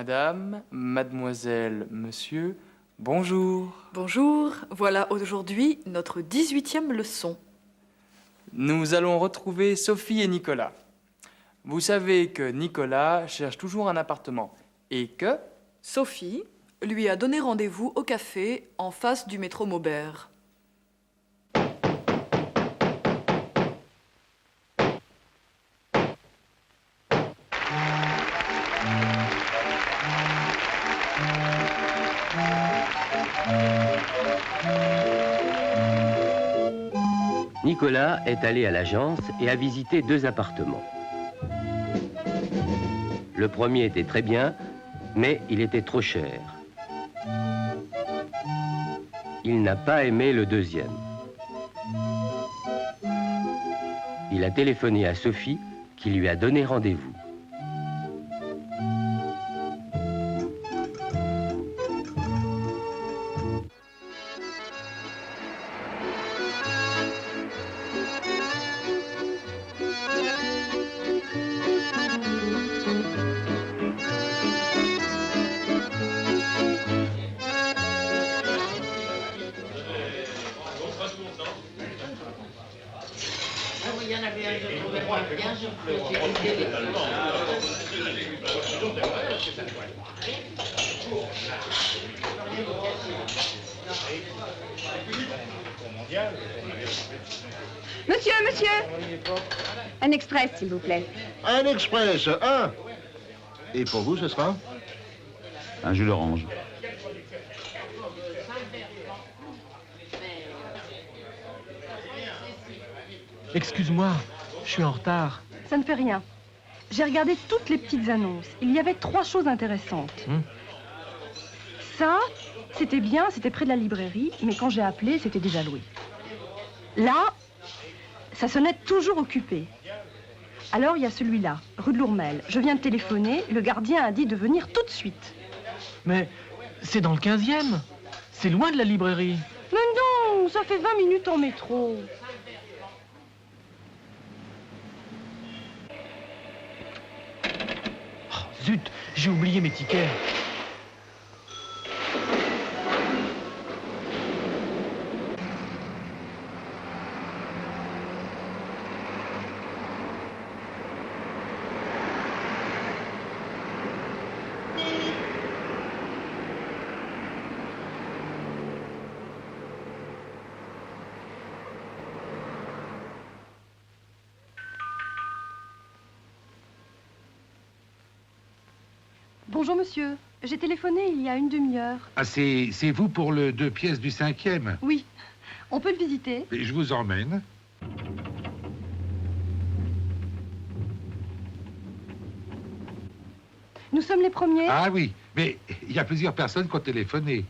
Madame, mademoiselle, monsieur, bonjour. Bonjour, voilà aujourd'hui notre 18e leçon. Nous allons retrouver Sophie et Nicolas. Vous savez que Nicolas cherche toujours un appartement et que... Sophie lui a donné rendez-vous au café en face du métro Maubert. Nicolas est allé à l'agence et a visité 2 appartements. Le premier était très bien, mais il était trop cher. Il n'a pas aimé le deuxième. Il a téléphoné à Sophie, qui lui a donné rendez-vous. Il y en avait un, je trouvais pas bien, je j'ai évité les Monsieur, monsieur! Un express, s'il vous plaît. Un express, un. Et pour vous, ce sera? Un jus d'orange. Excuse-moi, je suis en retard. Ça ne fait rien. J'ai regardé toutes les petites annonces. Il y avait 3 choses intéressantes. Ça, c'était bien, c'était près de la librairie, mais quand j'ai appelé, c'était déjà loué. Là, ça sonnait toujours occupé. Alors, il y a celui-là, rue de Lourmel. Je viens de téléphoner, le gardien a dit de venir tout de suite. Mais c'est dans le 15e. C'est loin de la librairie. Mais non, ça fait 20 minutes en métro. Oh, zut, j'ai oublié mes tickets. Bonjour, monsieur. J'ai téléphoné il y a une demi-heure. Ah, c'est vous pour le 2 pièces du 5e? Oui. On peut le visiter? Je vous emmène. Nous sommes les premiers. Ah oui, mais il y a plusieurs personnes qui ont téléphoné.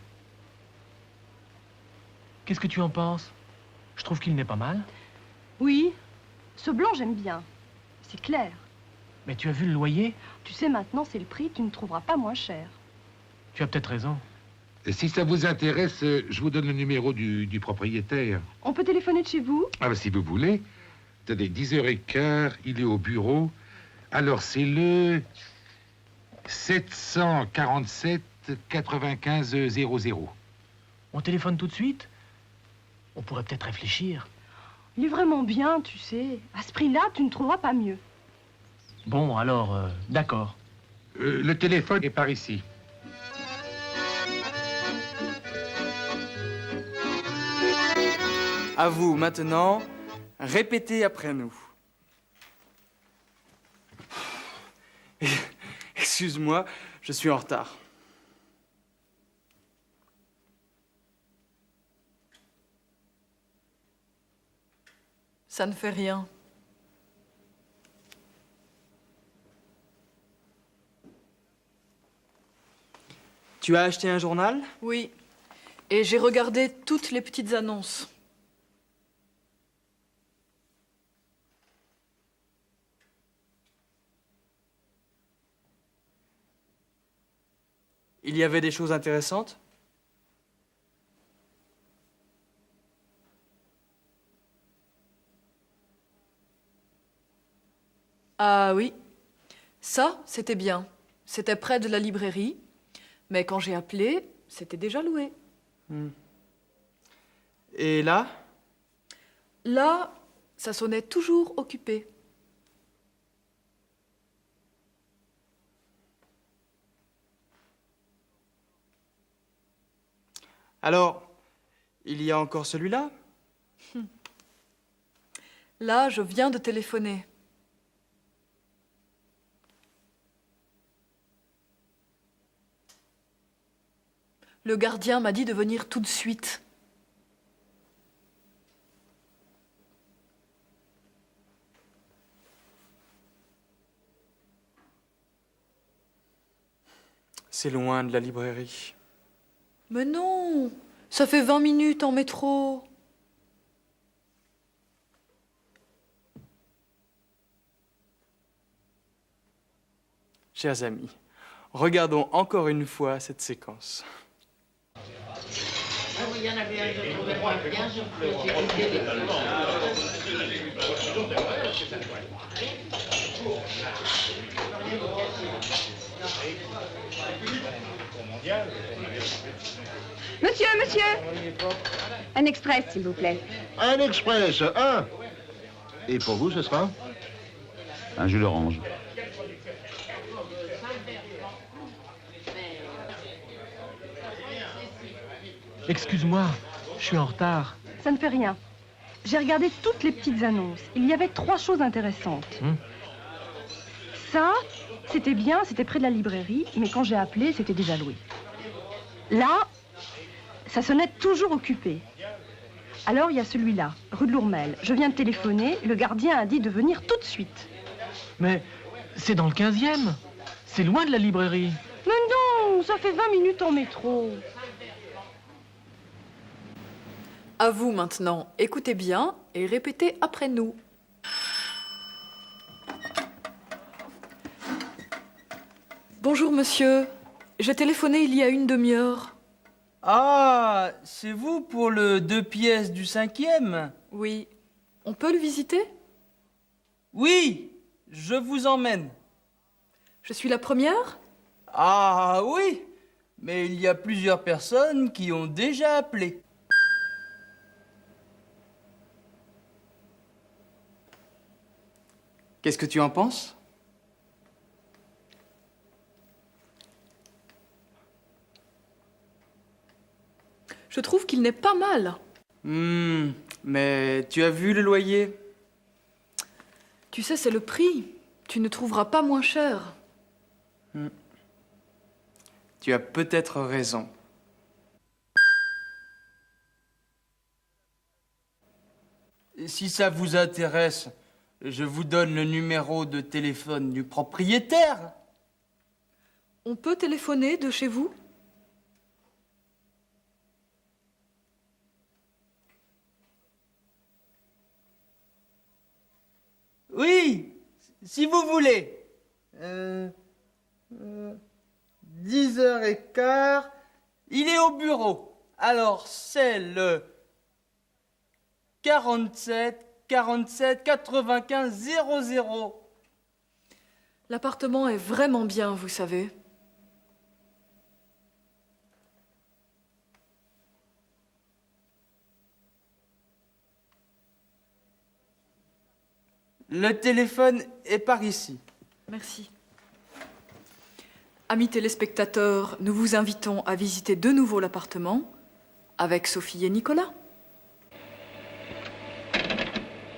Qu'est-ce que tu en penses? Je trouve qu'il n'est pas mal. Oui. Ce blanc, j'aime bien. C'est clair. Mais tu as vu le loyer? Tu sais, maintenant, c'est le prix. Tu ne trouveras pas moins cher. Tu as peut-être raison. Si ça vous intéresse, je vous donne le numéro du propriétaire. On peut téléphoner de chez vous? Ah ben, si vous voulez. Tenez, 10h15, il est au bureau. Alors, c'est le 747 95 00. On téléphone tout de suite? On pourrait peut-être réfléchir. Il est vraiment bien, tu sais. À ce prix-là, tu ne trouveras pas mieux. Bon, alors, d'accord. Le téléphone est par ici. À vous maintenant, répétez après nous. Excuse-moi, je suis en retard. Ça ne fait rien. Tu as acheté un journal? Oui. Et j'ai regardé toutes les petites annonces. Il y avait des choses intéressantes? Ah oui. Ça, c'était bien. c'était près de la librairie, mais quand j'ai appelé, c'était déjà loué. Et là? Là, ça sonnait toujours occupé. Alors, il y a encore celui-là? Là, je viens de téléphoner. Le gardien m'a dit de venir tout de suite. C'est loin de la librairie. Mais non, ça fait 20 minutes en métro. Chers amis, regardons encore une fois cette séquence. Ah oui, il y en avait un, je trouvais pas bien, je suis quitté Monsieur, monsieur! Un express, s'il vous plaît. Un express, un. Et pour vous, ce sera? Un jus d'orange. Excuse-moi, je suis en retard. Ça ne fait rien. J'ai regardé toutes les petites annonces. Il y avait 3 choses intéressantes. Ça, c'était bien, c'était près de la librairie, mais quand j'ai appelé, c'était déjà loué. Là, ça sonnait toujours occupé. Alors, il y a celui-là, rue de Lourmel. Je viens de téléphoner, le gardien a dit de venir tout de suite. Mais c'est dans le 15e. C'est loin de la librairie. Mais non, ça fait 20 minutes en métro. À vous maintenant, écoutez bien et répétez après nous. Bonjour monsieur, j'ai téléphoné il y a une demi-heure. Ah, c'est vous pour le 2 pièces du 5e? Oui, on peut le visiter? Oui, je vous emmène. Je suis la première? Ah oui, mais il y a plusieurs personnes qui ont déjà appelé. Qu'est-ce que tu en penses? Je trouve qu'il n'est pas mal. Mais tu as vu le loyer? Tu sais, c'est le prix. Tu ne trouveras pas moins cher. Tu as peut-être raison. Si ça vous intéresse, je vous donne le numéro de téléphone du propriétaire. On peut téléphoner de chez vous? Oui, si vous voulez. 10h15, il est au bureau. Alors, c'est le 47 95 00. L'appartement est vraiment bien, vous savez. Le téléphone est par ici. Merci. Amis téléspectateurs, nous vous invitons à visiter de nouveau l'appartement avec Sophie et Nicolas.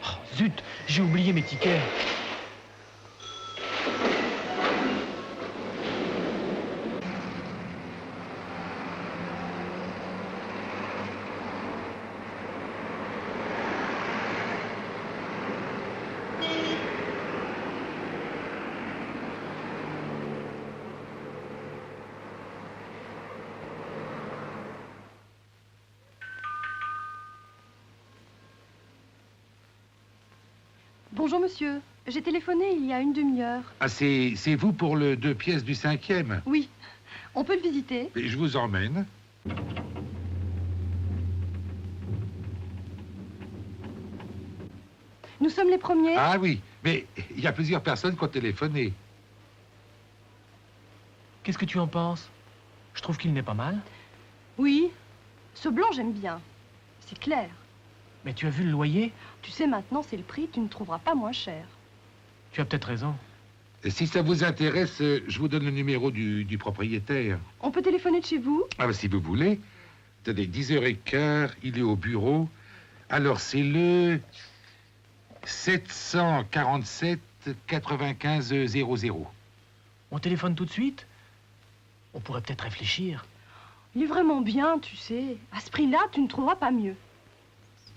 Oh, zut, j'ai oublié mes tickets. Bonjour monsieur, j'ai téléphoné il y a une demi-heure. Ah, c'est vous pour le 2 pièces du 5e? Oui, on peut le visiter. Et je vous emmène. Nous sommes les premiers. Ah oui, mais il y a plusieurs personnes qui ont téléphoné. Qu'est-ce que tu en penses? Je trouve qu'il n'est pas mal. Oui, ce blanc, j'aime bien. C'est clair. Mais tu as vu le loyer? Tu sais, maintenant, c'est le prix, tu ne trouveras pas moins cher. Tu as peut-être raison. Et si ça vous intéresse, je vous donne le numéro du propriétaire. On peut téléphoner de chez vous? Ah, ben, si vous voulez. Tenez, 10h15, il est au bureau. Alors, c'est le 747 95 00. On téléphone tout de suite? On pourrait peut-être réfléchir. Il est vraiment bien, tu sais. À ce prix-là, tu ne trouveras pas mieux.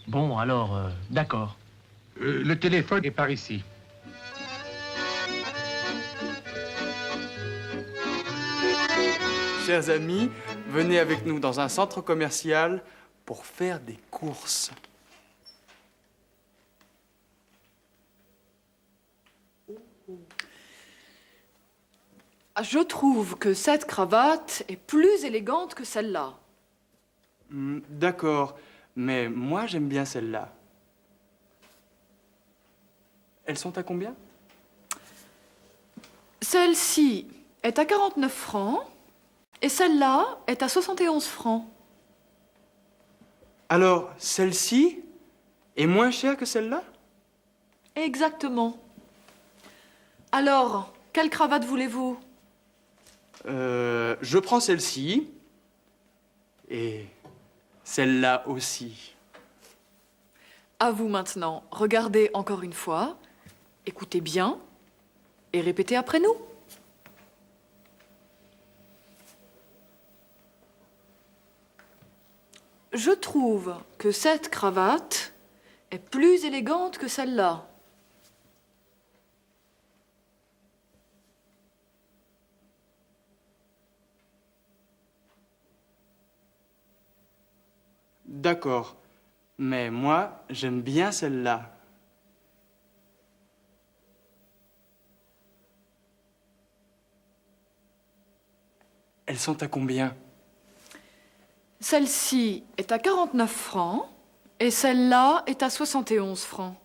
Bon, alors, d'accord. Le téléphone est par ici. Chers amis, venez avec nous dans un centre commercial pour faire des courses. Je trouve que cette cravate est plus élégante que celle-là. D'accord, mais moi j'aime bien celle-là. Elles sont à combien? Celle-ci est à 49 francs et celle-là est à 71 francs. Alors, celle-ci est moins chère que celle-là? Exactement. Alors, quelle cravate voulez-vous? Je prends celle-ci et celle-là aussi. À vous maintenant. Regardez encore une fois, écoutez bien et répétez après nous. Je trouve que cette cravate est plus élégante que celle-là. D'accord, mais moi j'aime bien celle-là. Elles sont à combien? Celle-ci est à 49 francs et celle-là est à 71 francs.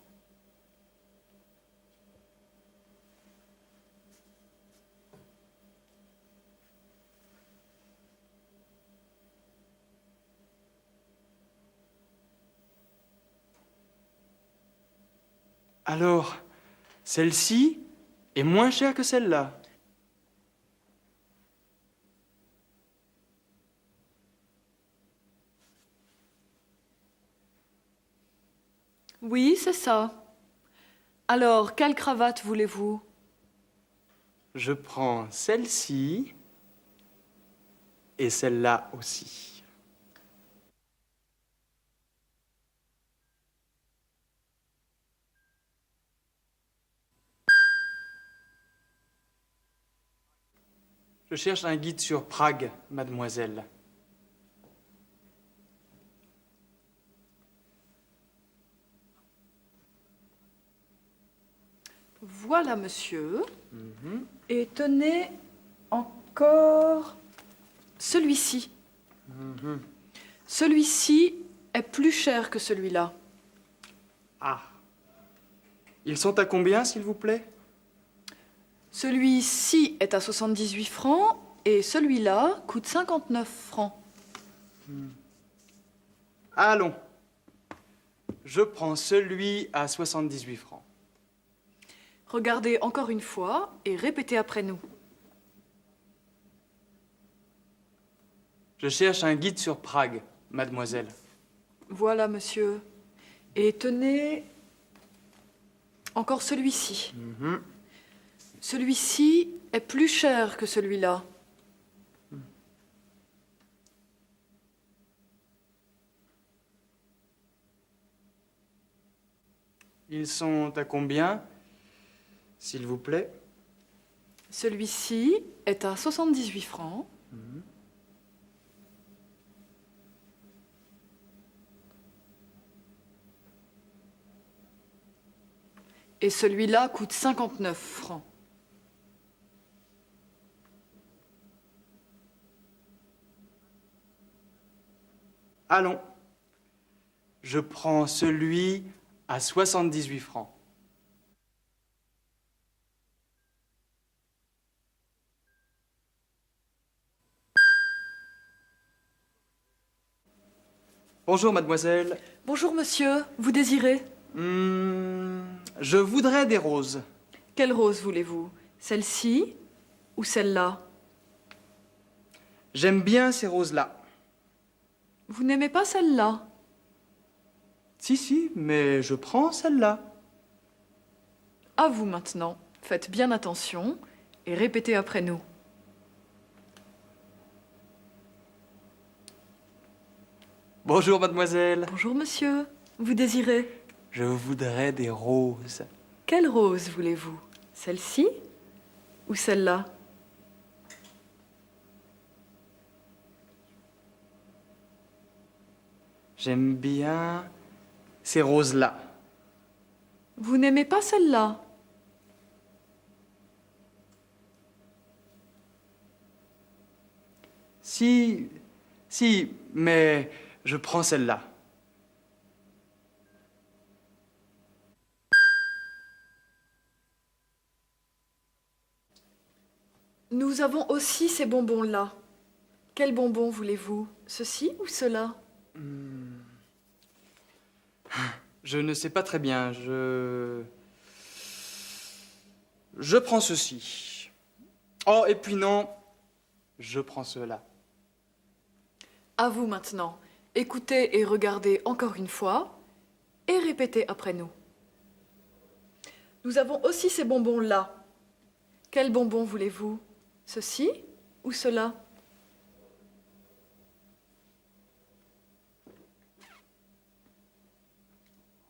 Alors, celle-ci est moins chère que celle-là. Oui, c'est ça. Alors, quelle cravate voulez-vous? Je prends celle-ci et celle-là aussi. Je cherche un guide sur Prague, mademoiselle. Voilà, monsieur. Et tenez encore celui-ci. Celui-ci est plus cher que celui-là. Ah. Ils sont à combien, s'il vous plaît? Celui-ci est à 78 francs et celui-là coûte 59 francs. Allons. Je prends celui à 78 francs. Regardez encore une fois et répétez après nous. Je cherche un guide sur Prague, mademoiselle. Voilà, monsieur. Et tenez encore celui-ci. Celui-ci est plus cher que celui-là. Ils sont à combien, s'il vous plaît? Celui-ci est à 78 francs. Et celui-là coûte 59 francs. Allons. Je prends celui à 78 francs. Bonjour, mademoiselle. Bonjour, monsieur. Vous désirez? Je voudrais des roses. Quelle rose voulez-vous? Celle-ci ou celle-là? J'aime bien ces roses-là. Vous n'aimez pas celle-là? Si, mais je prends celle-là. À vous maintenant. Faites bien attention et répétez après nous. Bonjour, mademoiselle. Bonjour, monsieur. Vous désirez? Je voudrais des roses. Quelle rose voulez-vous? Celle-ci ou celle-là? J'aime bien ces roses-là. Vous n'aimez pas celle-là? Si, mais je prends celle-là. Nous avons aussi ces bonbons-là. Quels bonbons voulez-vous? Ceux-ci ou ceux-là? Je ne sais pas très bien. Je prends ceci. Oh, et puis non, je prends cela. À vous maintenant. Écoutez et regardez encore une fois et répétez après nous. Nous avons aussi ces bonbons-là. Quels bonbons voulez-vous? Ceux-ci ou ceux-là?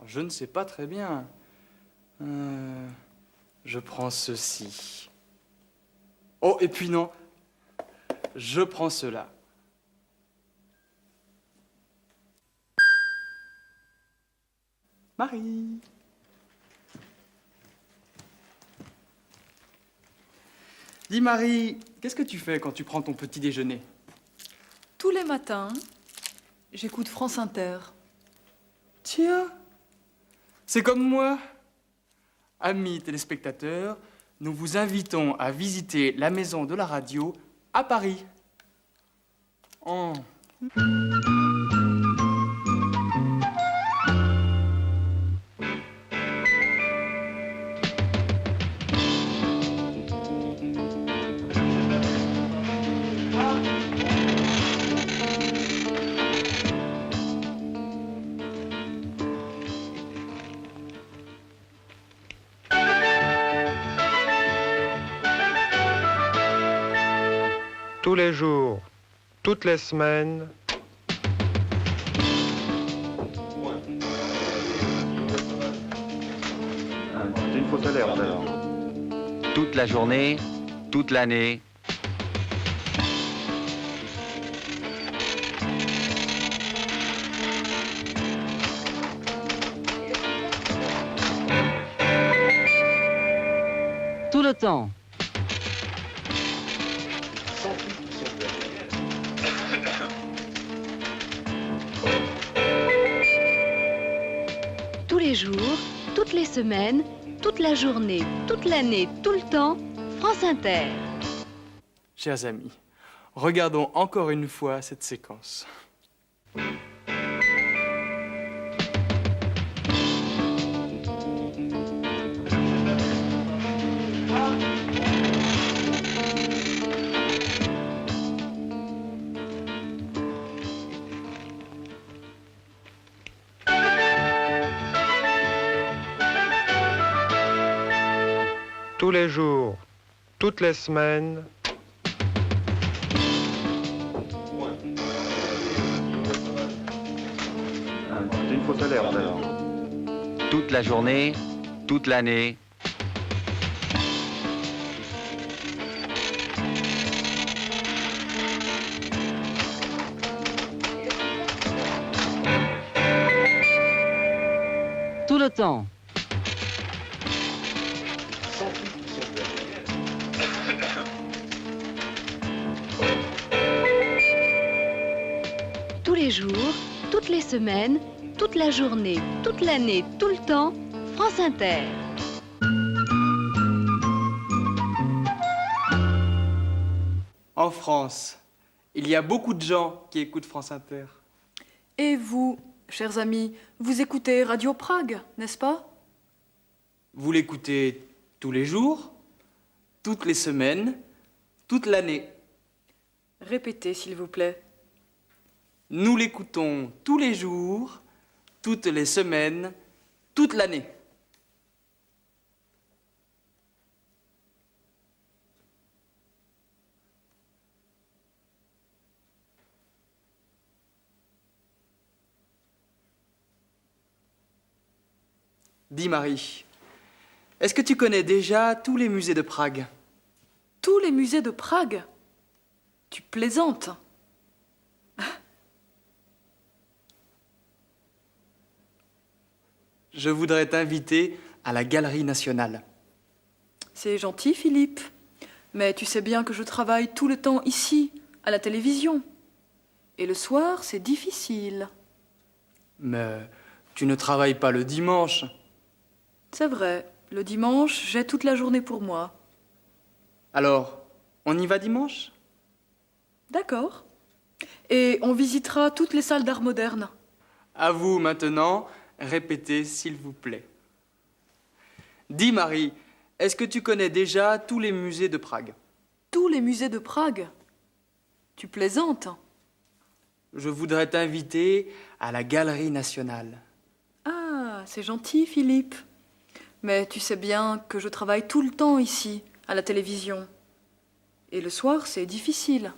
Je ne sais pas très bien. Je prends ceci. Oh, et puis non, je prends cela. Marie. Dis Marie, qu'est-ce que tu fais quand tu prends ton petit déjeuner? Tous les matins, j'écoute France Inter. Tiens, c'est comme moi. Amis téléspectateurs, nous vous invitons à visiter la maison de la radio à Paris. Oh. Tous les jours, toutes les semaines. C'est une fausse alerte alors. Toute la journée, toute l'année. Tout le temps. Tous les jours, toutes les semaines, toute la journée, toute l'année, tout le temps, France Inter. Chers amis, regardons encore une fois cette séquence. Tous les jours, toutes les semaines. C'est une fausse alerte alors. Toute la journée, toute l'année. Tout le temps. Tous les jours, toutes les semaines, toute la journée, toute l'année, tout le temps, France Inter. En France, il y a beaucoup de gens qui écoutent France Inter. Et vous, chers amis, vous écoutez Radio Prague, n'est-ce pas? Vous l'écoutez tous les jours, toutes les semaines, toute l'année. Répétez, s'il vous plaît. Nous l'écoutons tous les jours, toutes les semaines, toute l'année. Dis Marie, est-ce que tu connais déjà tous les musées de Prague? Tous les musées de Prague? Tu plaisantes? Je voudrais t'inviter à la Galerie nationale. C'est gentil, Philippe. Mais tu sais bien que je travaille tout le temps ici, à la télévision. Et le soir, c'est difficile. Mais tu ne travailles pas le dimanche. C'est vrai. Le dimanche, j'ai toute la journée pour moi. Alors, on y va dimanche? D'accord. Et on visitera toutes les salles d'art moderne. À vous maintenant, répétez s'il vous plaît. Dis Marie, est-ce que tu connais déjà tous les musées de Prague? Tous les musées de Prague? Tu plaisantes? Je voudrais t'inviter à la Galerie nationale. Ah, c'est gentil, Philippe. Mais tu sais bien que je travaille tout le temps ici, à la télévision. Et le soir, c'est difficile.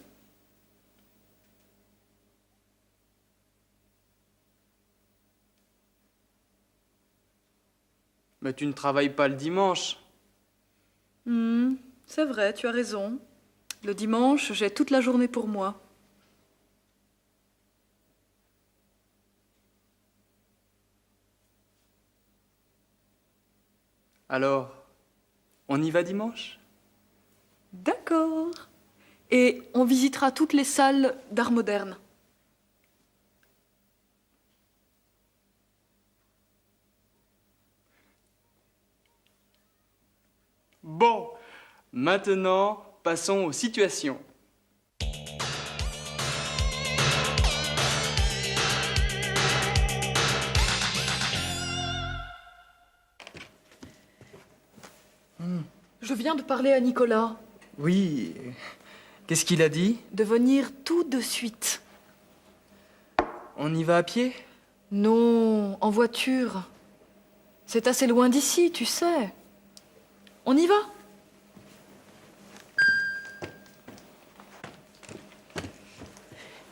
Mais tu ne travailles pas le dimanche. C'est vrai, tu as raison. Le dimanche, j'ai toute la journée pour moi. Alors, on y va dimanche? D'accord. Et on visitera toutes les salles d'art moderne. Bon, maintenant, passons aux situations. Je viens de parler à Nicolas. Oui, qu'est-ce qu'il a dit? De venir tout de suite. On y va à pied? Non, en voiture. C'est assez loin d'ici, tu sais. On y va?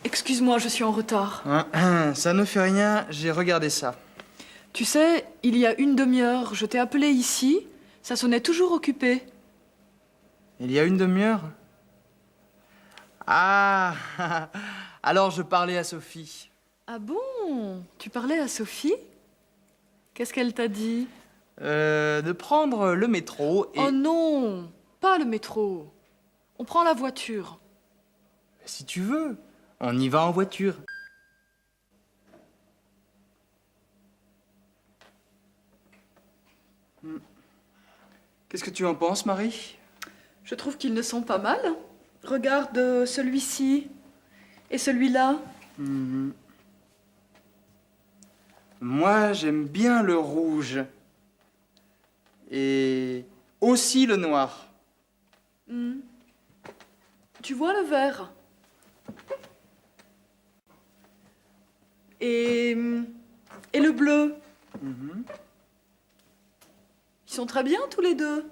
Excuse-moi, je suis en retard. Ça ne fait rien, j'ai regardé ça. Tu sais, il y a une demi-heure, je t'ai appelé ici, ça sonnait toujours occupé. Il y a une demi-heure? Ah, alors je parlais à Sophie. Ah bon? Tu parlais à Sophie? Qu'est-ce qu'elle t'a dit? De prendre le métro et... Oh non, pas le métro. On prend la voiture. Si tu veux, on y va en voiture. Qu'est-ce que tu en penses, Marie? Je trouve qu'ils ne sont pas mal. Regarde celui-ci et celui-là. Moi, j'aime bien le rouge. Et aussi le noir. Tu vois le vert? Et le bleu? Ils sont très bien tous les deux.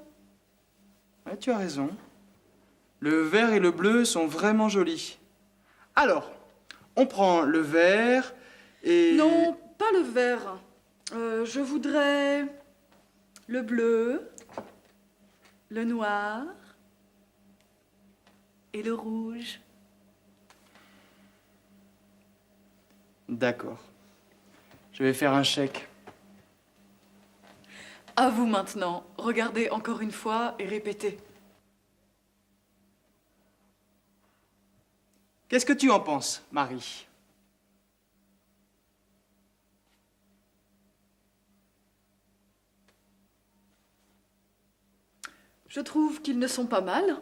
Ouais, tu as raison. Le vert et le bleu sont vraiment jolis. Alors, on prend le vert et... Non, pas le vert. Je voudrais le bleu, le noir et le rouge. D'accord. Je vais faire un chèque. À vous maintenant. Regardez encore une fois et répétez. Qu'est-ce que tu en penses, Marie? Je trouve qu'ils ne sont pas mal.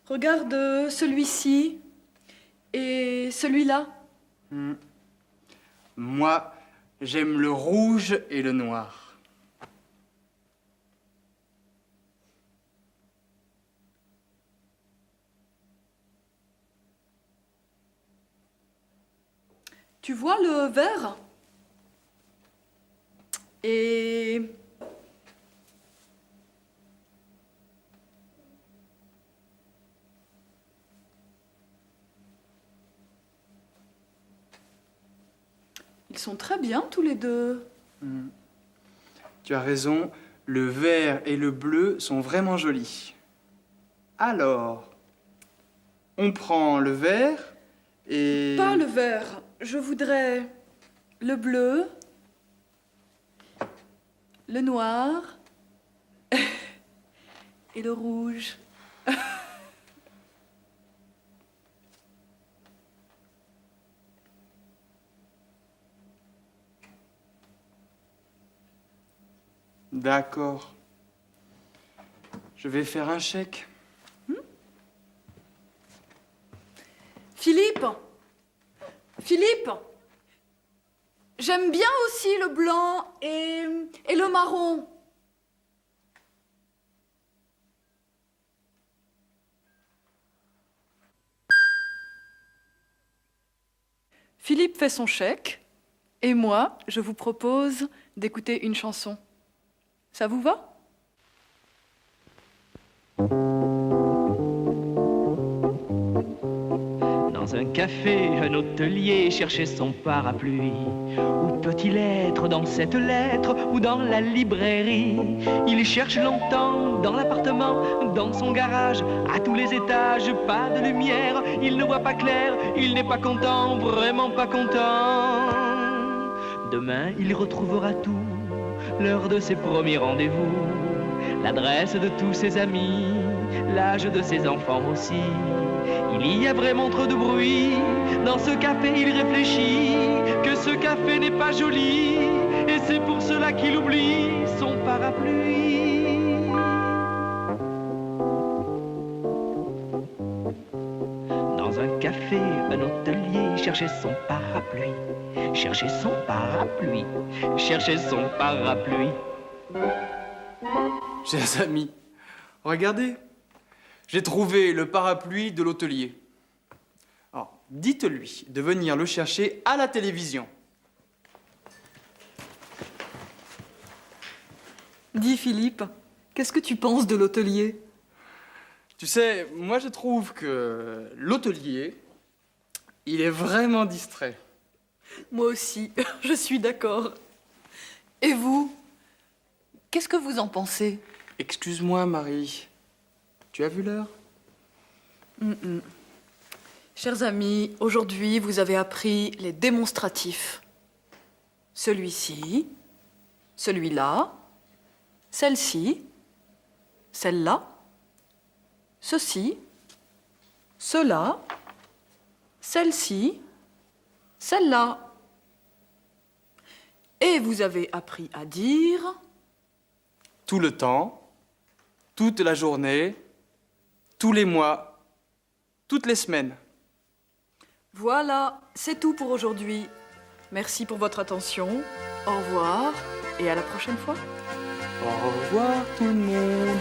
Regarde celui-ci et celui-là. Moi, j'aime le rouge et le noir. Tu vois le vert? Et... ils sont très bien tous les deux. Tu as raison, le vert et le bleu sont vraiment jolis. Alors, on prend le vert et... Pas le vert, je voudrais le bleu, le noir et le rouge. D'accord. Je vais faire un chèque. Philippe, Philippe, j'aime bien aussi le blanc et le marron. Philippe fait son chèque et moi, je vous propose d'écouter une chanson. Ça vous va ? Dans un café, un hôtelier cherchait son parapluie. Où peut-il être dans cette lettre ou dans la librairie? Il cherche longtemps dans l'appartement, dans son garage, à tous les étages, pas de lumière. Il ne voit pas clair, il n'est pas content, vraiment pas content. Demain, il retrouvera tout, l'heure de ses premiers rendez-vous, l'adresse de tous ses amis, l'âge de ses enfants aussi. Il y a vraiment trop de bruit, dans ce café il réfléchit, que ce café n'est pas joli, et c'est pour cela qu'il oublie son parapluie. Dans un café, un hôtelier cherchait son parapluie, cherchait son parapluie, cherchait son parapluie. Chers amis, regardez, j'ai trouvé le parapluie de l'hôtelier. Alors, dites-lui de venir le chercher à la télévision. Dis Philippe, qu'est-ce que tu penses de l'hôtelier ? Tu sais, moi je trouve que l'hôtelier, il est vraiment distrait. Moi aussi, je suis d'accord. Et vous ? Qu'est-ce que vous en pensez ? Excuse-moi, Marie. Tu as vu l'heure ? Chers amis, aujourd'hui, vous avez appris les démonstratifs. Celui-ci, celui-là, celle-ci, celle-là, ceci, cela, celle-ci, celle-là. Et vous avez appris à dire... Tout le temps, toute la journée, tous les mois, toutes les semaines. Voilà, c'est tout pour aujourd'hui. Merci pour votre attention. Au revoir et à la prochaine fois. Au revoir tout le monde.